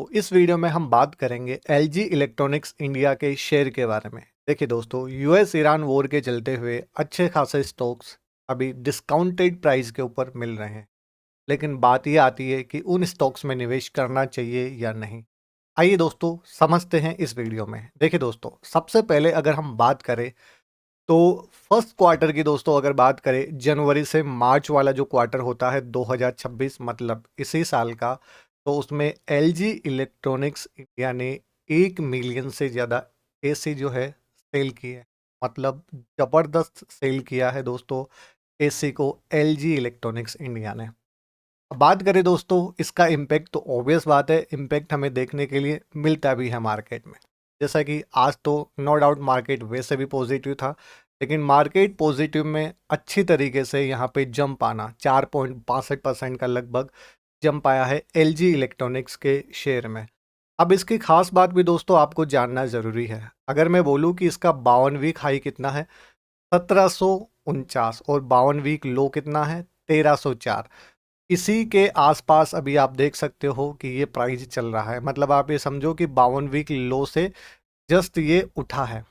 तो इस वीडियो में हम बात करेंगे एलजी इलेक्ट्रॉनिक्स इंडिया के शेयर के बारे में। देखिए दोस्तों, यूएस ईरान वॉर के चलते हुए अच्छे खासे स्टॉक्स अभी डिस्काउंटेड प्राइस के ऊपर मिल रहे हैं। लेकिन बात ये आती है कि उन स्टॉक्स में निवेश करना चाहिए या नहीं। आइए दोस्तों समझते हैं इस वीडियो में। देखिए दोस्तों, सबसे पहले अगर हम बात करें तो फर्स्ट क्वार्टर की दोस्तों अगर बात करें, जनवरी से मार्च वाला जो क्वार्टर होता है 2026 मतलब इसी साल का, तो उसमें एलजी इलेक्ट्रॉनिक्स इंडिया ने 1 मिलियन से ज़्यादा एसी जो है सेल की है। मतलब ज़बरदस्त सेल किया है दोस्तों एसी को एलजी इलेक्ट्रॉनिक्स इंडिया ने। अब बात करें दोस्तों इसका इम्पैक्ट, तो ऑब्वियस बात है इम्पैक्ट हमें देखने के लिए मिलता भी है मार्केट में। जैसा कि आज तो नो डाउट मार्केट वैसे भी पॉजिटिव था, लेकिन मार्केट पॉजिटिव में अच्छी तरीके से यहाँ पे जंप आना 4.62% का लगभग जंप आया है एलजी इलेक्ट्रॉनिक्स के शेयर में। अब इसकी खास बात भी दोस्तों आपको जानना ज़रूरी है। अगर मैं बोलूँ कि इसका 52 वीक हाई कितना है, 1749, और 52 वीक लो कितना है, 1304। इसी के आसपास अभी आप देख सकते हो कि ये प्राइस चल रहा है। मतलब आप ये समझो कि 52 वीक लो से जस्ट ये उठा है।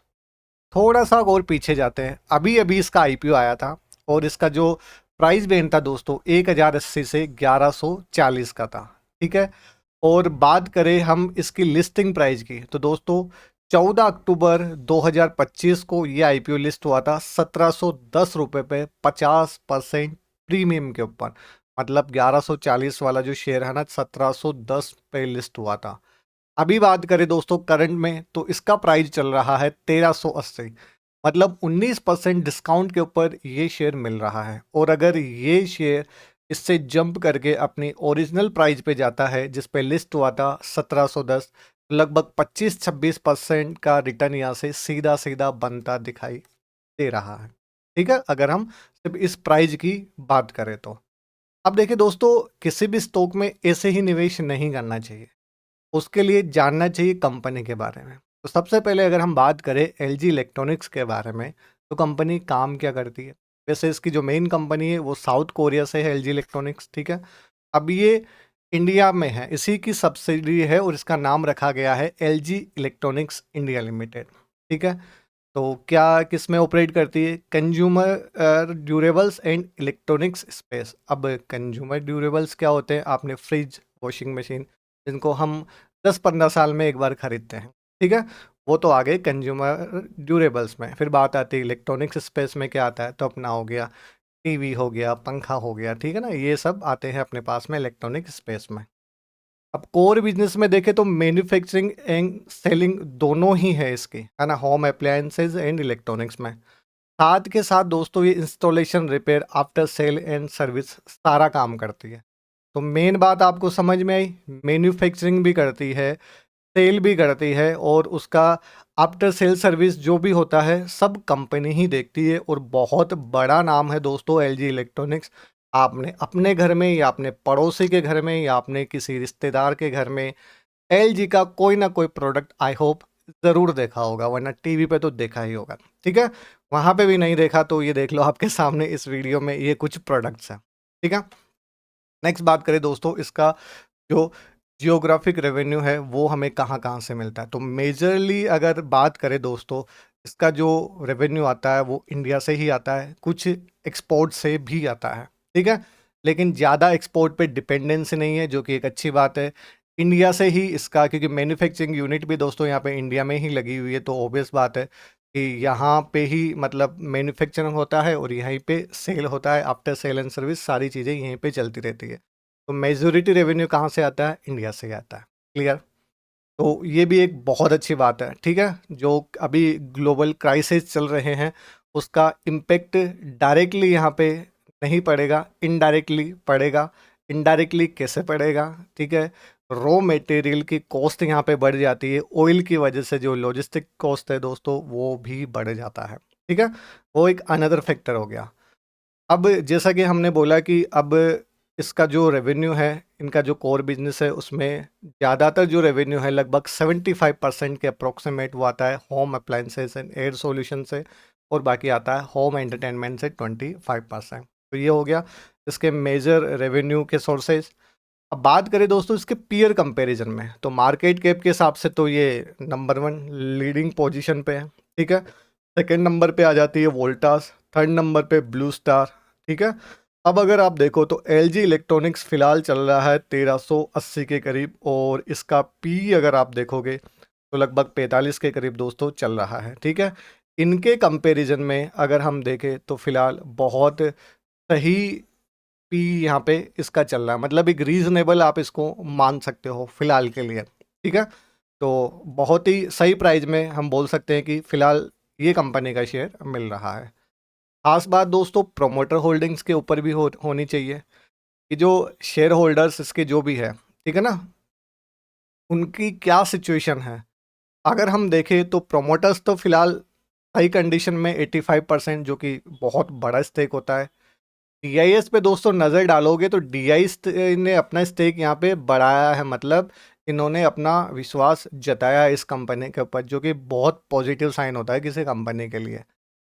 थोड़ा सा और पीछे जाते हैं, अभी अभी इसका आईपीओ आया था और इसका जो प्राइस बैंड था दोस्तों 1080 से 1140 का था। ठीक है। और बात करें हम इसकी लिस्टिंग प्राइस की, तो दोस्तों 14 अक्टूबर 2025 को ये आईपीओ लिस्ट हुआ था 1710 रुपये पे 50% प्रीमियम के ऊपर। मतलब 1140 वाला जो शेयर है ना, 1710 पे लिस्ट हुआ था। अभी बात करें दोस्तों करंट में, तो इसका प्राइस चल रहा है 1380। मतलब 19% डिस्काउंट के ऊपर ये शेयर मिल रहा है। और अगर ये शेयर इससे जंप करके अपनी ओरिजिनल प्राइस पे जाता है जिस पे लिस्ट हुआ था 1710, लगभग 25-26% का रिटर्न यहाँ से सीधा सीधा बनता दिखाई दे रहा है। ठीक है, अगर हम सिर्फ इस प्राइस की बात करें तो। अब देखिए दोस्तों, किसी भी स्टॉक में ऐसे ही निवेश नहीं करना चाहिए, उसके लिए जानना चाहिए कंपनी के बारे में। तो सबसे पहले अगर हम बात करें एलजी इलेक्ट्रॉनिक्स के बारे में, तो कंपनी काम क्या करती है। वैसे इसकी जो मेन कंपनी है वो साउथ कोरिया से है, एलजी इलेक्ट्रॉनिक्स। ठीक है। अब ये इंडिया में है, इसी की सब्सिडरी है और इसका नाम रखा गया है एलजी इलेक्ट्रॉनिक्स इंडिया लिमिटेड। ठीक है। तो क्या किस में ऑपरेट करती है, consumer durables and electronics space. अब कंज्यूमर ड्यूरेबल्स क्या होते हैं, आपने फ्रिज, वॉशिंग मशीन, जिनको हम 10-15 साल में एक बार खरीदते हैं। ठीक है। वो तो आ गए कंज्यूमर ड्यूरेबल्स में। फिर बात आती है इलेक्ट्रॉनिक्स स्पेस में, क्या आता है, तो अपना हो गया टीवी, हो गया पंखा, हो गया। ठीक है ना, ये सब आते हैं अपने पास में इलेक्ट्रॉनिक स्पेस में। अब कोर बिजनेस में देखें तो मैन्युफैक्चरिंग एंड सेलिंग दोनों ही है इसकी, है ना, होम अप्लायंसेज एंड इलेक्ट्रॉनिक्स में। साथ के साथ दोस्तों ये installation, repair, after sale and service सारा काम करती है। तो मेन बात आपको समझ में आई, मैन्युफैक्चरिंग भी करती है, सेल भी करती है, और उसका आफ्टर सेल सर्विस जो भी होता है सब कंपनी ही देखती है। और बहुत बड़ा नाम है दोस्तों एलजी इलेक्ट्रॉनिक्स। आपने अपने घर में या अपने पड़ोसी के घर में या अपने किसी रिश्तेदार के घर में एलजी का कोई ना कोई प्रोडक्ट आई होप ज़रूर देखा होगा, वरना टीवी पे तो देखा ही होगा। ठीक है। वहाँ पे भी नहीं देखा तो ये देख लो आपके सामने इस वीडियो में ये कुछ प्रोडक्ट्स हैं। ठीक है। नेक्स्ट बात करें दोस्तों, इसका जो जियोग्राफिक रेवेन्यू है वो हमें कहाँ कहाँ से मिलता है। तो मेजरली अगर बात करें दोस्तों, इसका जो रेवेन्यू आता है वो इंडिया से ही आता है, कुछ एक्सपोर्ट से भी आता है। ठीक है। लेकिन ज़्यादा एक्सपोर्ट पे डिपेंडेंसी नहीं है, जो कि एक अच्छी बात है। इंडिया से ही इसका, क्योंकि मैन्युफैक्चरिंग यूनिट भी दोस्तों यहाँ पे इंडिया में ही लगी हुई है, तो ऑब्वियस बात है कि यहाँ पे ही मतलब मैन्युफैक्चरिंग होता है और यहीं पे सेल होता है, आफ्टर सेल एंड सर्विस सारी चीज़ें यहीं पे चलती रहती है। तो मेजोरिटी रेवेन्यू कहाँ से आता है, इंडिया से आता है। क्लियर। तो ये भी एक बहुत अच्छी बात है। ठीक है। जो अभी ग्लोबल क्राइसिस चल रहे हैं उसका इम्पेक्ट डायरेक्टली यहाँ पे नहीं पड़ेगा, इनडायरेक्टली पड़ेगा। इनडायरेक्टली कैसे पड़ेगा, ठीक है, रॉ मटेरियल की कॉस्ट यहाँ पे बढ़ जाती है, ऑयल की वजह से जो लॉजिस्टिक कॉस्ट है दोस्तों वो भी बढ़ जाता है। ठीक है। वो एक अनदर फैक्टर हो गया। अब जैसा कि हमने बोला कि अब इसका जो रेवेन्यू है, इनका जो कोर बिजनेस है उसमें ज़्यादातर जो रेवेन्यू है लगभग 75% के अप्रोक्सीमेट वो आता है home appliances and air solution से, और बाकी आता है होम एंटरटेनमेंट से 25%। तो ये हो गया इसके मेजर रेवेन्यू के सोर्सेज। अब बात करें दोस्तों इसके पीयर कंपैरिजन में, तो मार्केट कैप के हिसाब से तो ये नंबर 1 लीडिंग पोजीशन पे है, ठीक है। सेकंड नंबर पे आ जाती है वोल्टास, थर्ड नंबर पे ब्लू स्टार, ठीक है। अब अगर आप देखो तो एलजी इलेक्ट्रॉनिक्स फिलहाल चल रहा है 1380 के करीब, और इसका पी अगर आप देखोगे तो लगभग 45 के करीब दोस्तों चल रहा है, ठीक है। इनके कंपैरिजन में अगर हम देखें तो फिलहाल बहुत सही पी यहाँ पे इसका चल रहा है, मतलब एक रीजनेबल आप इसको मान सकते हो फिलहाल के लिए, ठीक है। तो बहुत ही सही प्राइस में हम बोल सकते हैं कि फिलहाल ये कंपनी का शेयर मिल रहा है। खास बात दोस्तों प्रोमोटर होल्डिंग्स के ऊपर भी होनी चाहिए कि जो शेयर होल्डर्स इसके जो भी है, ठीक है ना, उनकी क्या सिचुएशन है। अगर हम देखें तो प्रोमोटर्स तो फिलहाल सही कंडीशन में 85%, जो कि बहुत बड़ा स्टेक होता है। डीआईएस पे दोस्तों नज़र डालोगे तो डीआईएस ने अपना स्टेक यहाँ पे बढ़ाया है, मतलब इन्होंने अपना विश्वास जताया है इस कंपनी के ऊपर, जो कि बहुत पॉजिटिव साइन होता है किसी कंपनी के लिए।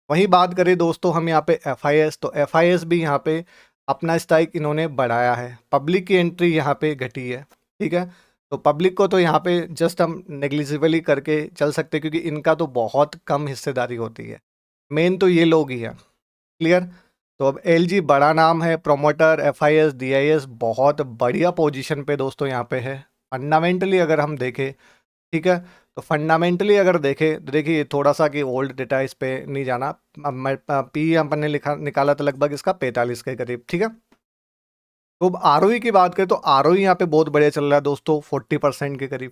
वहीं बात करें दोस्तों हम यहाँ पे एफआईएस, तो एफआईएस भी यहाँ पे अपना स्टाइक इन्होंने बढ़ाया है। पब्लिक की एंट्री यहाँ पे घटी है, ठीक है। तो पब्लिक को तो यहाँ पे जस्ट हम नेग्लिजिबली करके चल सकते हैं, क्योंकि इनका तो बहुत कम हिस्सेदारी होती है, मेन तो ये लोग ही है, क्लियर। तो अब एलजी बड़ा नाम है, प्रोमोटर, एफआईएस, डीआईएस बहुत बढ़िया पोजीशन पे दोस्तों यहाँ पे है। फंडामेंटली अगर हम देखें, ठीक है, तो फंडामेंटली अगर देखें तो देखिए थोड़ा सा कि ओल्ड डेटा इस पे नहीं जाना। अब मैं पी अपन ने लिखा निकाला था लगभग इसका 45 के करीब, ठीक है। तो अब आरओई की बात करें तो आरओई यहाँ पे बहुत बढ़िया चल रहा है दोस्तों, 40% के करीब,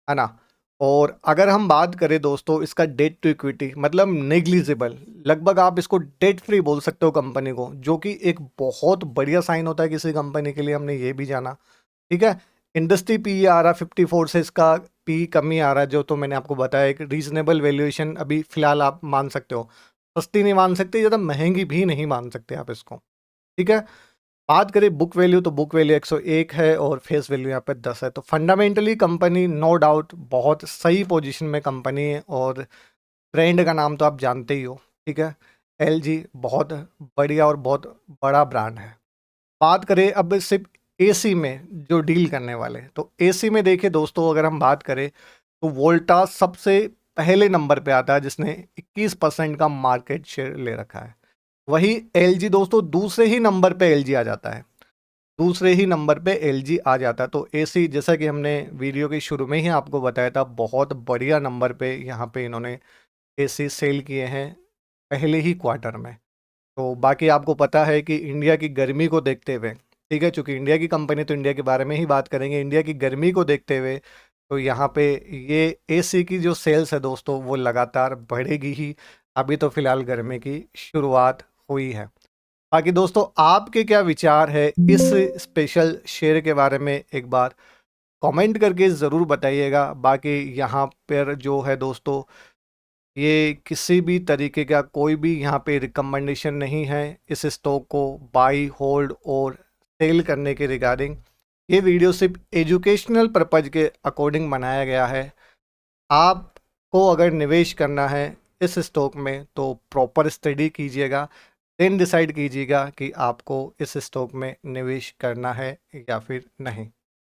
है ना। और अगर हम बात करें दोस्तों इसका डेट टू इक्विटी मतलब नेग्लिजिबल, लगभग आप इसको डेट फ्री बोल सकते हो कंपनी को, जो कि एक बहुत बढ़िया साइन होता है किसी कंपनी के लिए, हमने ये भी जाना, ठीक है। इंडस्ट्री पी आ रहा 54 से, इसका पी कमी आ रहा है, जो तो मैंने आपको बताया एक रीजनेबल वैल्यूएशन अभी फिलहाल आप मान सकते हो। सस्ती नहीं मान सकते, ज़्यादा महंगी भी नहीं मान सकते आप इसको, ठीक है। बात करें बुक वैल्यू तो बुक वैल्यू 101 है और फेस वैल्यू यहाँ पे 10 है। तो फंडामेंटली कंपनी नो डाउट बहुत सही पोजीशन में कंपनी है, और ब्रांड का नाम तो आप जानते ही हो, ठीक है। एलजी बहुत बढ़िया और बहुत बड़ा ब्रांड है। बात करें अब सिर्फ एसी में जो डील करने वाले, तो एसी में देखिए दोस्तों अगर हम बात करें तो वोल्टास सबसे पहले नंबर पे आता है, जिसने 21% का मार्केट शेयर ले रखा है। वही एलजी दोस्तों दूसरे ही नंबर पे एलजी आ जाता है, दूसरे ही नंबर पे एलजी आ जाता है। तो एसी जैसा कि हमने वीडियो के शुरू में ही आपको बताया था, बहुत बढ़िया नंबर पे यहाँ पे इन्होंने एसी सेल किए हैं पहले ही क्वार्टर में। तो बाकी आपको पता है कि इंडिया की गर्मी को देखते हुए, ठीक है, चूँकि इंडिया की कंपनी तो इंडिया के बारे में ही बात करेंगे, इंडिया की गर्मी को देखते हुए तो यहाँ पे ये एसी की जो सेल्स है दोस्तों वो लगातार बढ़ेगी ही। अभी तो फिलहाल गर्मी की शुरुआत हुई है। बाकी दोस्तों आपके क्या विचार है इस स्पेशल शेयर के बारे में, एक बार कमेंट करके ज़रूर बताइएगा। बाकी यहाँ पर जो है दोस्तों ये किसी भी तरीके का कोई भी यहाँ पे रिकमेंडेशन नहीं है इस स्टॉक को बाई होल्ड और सेल करने के रिगार्डिंग। ये वीडियो सिर्फ एजुकेशनल पर्पज के अकॉर्डिंग बनाया गया है। आपको अगर निवेश करना है इस स्टॉक में तो प्रॉपर स्टडी कीजिएगा, देन डिसाइड कीजिएगा कि आपको इस स्टॉक में निवेश करना है या फिर नहीं।